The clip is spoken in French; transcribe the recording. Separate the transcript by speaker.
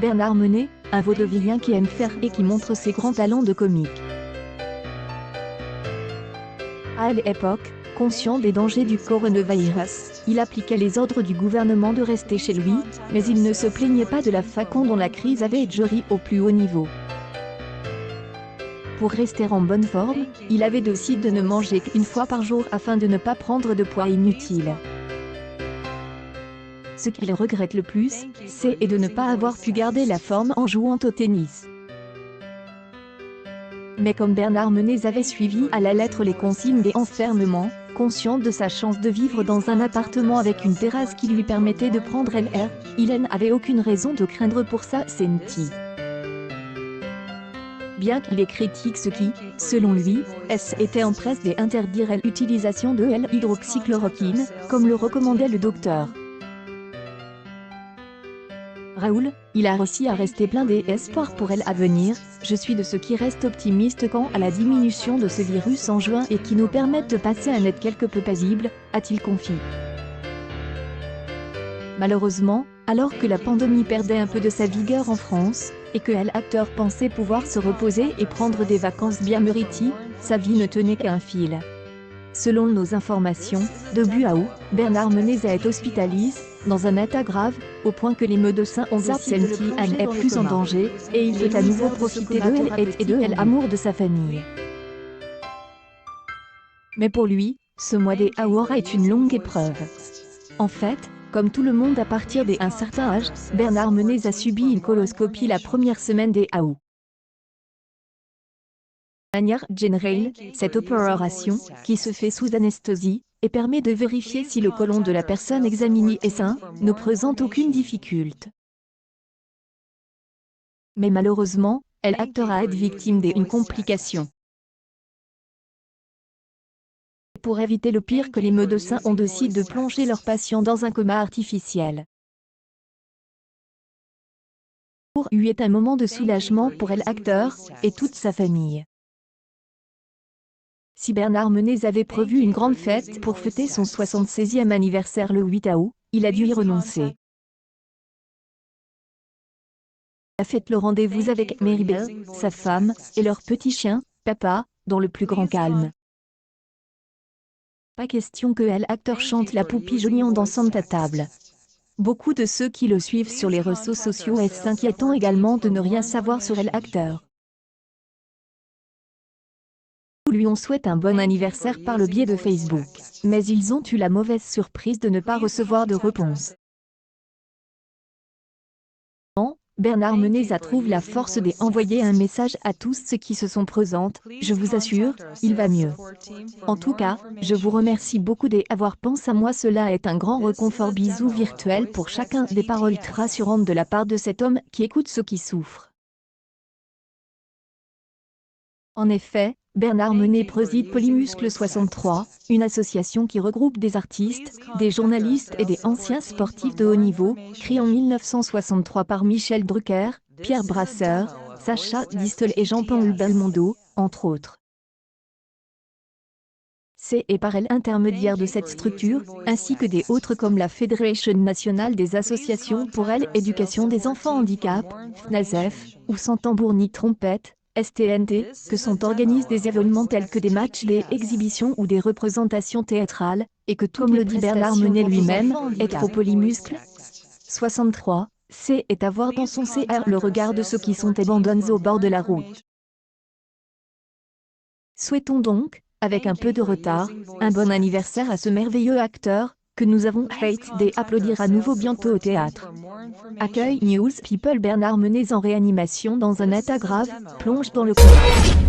Speaker 1: Bernard Menet, un vaudevillien qui aime faire et qui montre ses grands talents de comique. À l'époque, conscient des dangers du coronavirus, il appliquait les ordres du gouvernement de rester chez lui, mais il ne se plaignait pas de la façon dont la crise avait géré au plus haut niveau. Pour rester en bonne forme, il avait décidé de ne manger qu'une fois par jour afin de ne pas prendre de poids inutile. Ce qu'il regrette le plus, c'est de ne pas avoir pu garder la forme en jouant au tennis. Mais comme Bernard Menet avait suivi à la lettre les consignes des enfermements, conscient de sa chance de vivre dans un appartement avec une terrasse qui lui permettait de prendre l'air, il n'avait aucune raison de craindre pour sa santé. Bien qu'il ait critiqué ce qui, selon lui, était en presse d'interdire l'utilisation de l'hydroxychloroquine, comme le recommandait le docteur Raoul, il a réussi à rester plein d'espoir pour l'avenir. Je suis de ceux qui restent optimistes quant à la diminution de ce virus en juin et qui nous permettent de passer un été quelque peu paisible, a-t-il confié. Malheureusement, alors que la pandémie perdait un peu de sa vigueur en France, et que l'acteur pensait pouvoir se reposer et prendre des vacances bien méritées, sa vie ne tenait qu'à un fil. Selon nos informations, début août, Bernard Menet a été hospitalisé, dans un état grave, au point que les médecins ont décidé qu'il n'est plus en danger, et il veut à nouveau profiter de elle et de l'amour de sa famille. Mais pour lui, ce mois d'août est une longue épreuve. En fait, comme tout le monde à partir d'un certain âge, Bernard Menet a subi une coloscopie la première semaine d'août. De manière générale, cette opération, qui se fait sous anesthésie, et permet de vérifier si le côlon de la personne examinée est sain, ne présente aucune difficulté. Mais malheureusement, l'acteur a été victime d'une complication. Pour éviter le pire que les médecins ont décidé de plonger leur patient dans un coma artificiel. Pour lui est un moment de soulagement pour l'acteur, et toute sa famille. Si Bernard Menet avait prévu une grande fête pour fêter son 76e anniversaire le 8 août, il a dû y renoncer. Il a fait le rendez-vous avec Maribel, sa femme, et leur petit chien, Papa, dans le plus grand calme. Pas question que l'acteur chante la poupée jolie en dansant à table. Beaucoup de ceux qui le suivent sur les réseaux sociaux s'inquiétant également de ne rien savoir sur l'acteur. Lui on souhaite un bon anniversaire par le biais de Facebook, mais ils ont eu la mauvaise surprise de ne pas recevoir de réponse. Bernard Menet trouve la force d'envoyer un message à tous ceux qui se sont présents. Je vous assure, il va mieux. En tout cas, je vous remercie beaucoup d'avoir pensé à moi. Cela est un grand réconfort. Bisous virtuels pour chacun. Des paroles très rassurantes de la part de cet homme qui écoute ceux qui souffrent. En effet, Bernard Menet préside Polymuscle 63, une association qui regroupe des artistes, des journalistes et des anciens sportifs de haut niveau, créée en 1963 par Michel Drucker, Pierre Brasseur, Sacha Distel et Jean-Paul Belmondo, entre autres. C'est par l'intermédiaire de cette structure, ainsi que des autres comme la Fédération nationale des associations pour l'éducation des enfants handicap, FNASEF, ou Sans tambour ni trompette, STNT, que sont organisés des événements tels que des matchs, des exhibitions ou des représentations théâtrales, et que comme le dit Bernard Menet lui-même, être au Polymuscle 63, c'est avoir dans son CR le regard de ceux qui sont abandonnés au bord de la route. Souhaitons donc, avec un peu de retard, un bon anniversaire à ce merveilleux acteur, que nous avons hâte d'applaudir à nouveau bientôt au théâtre. Accueil News People. Bernard Menet en réanimation dans un état grave, plonge dans le coma.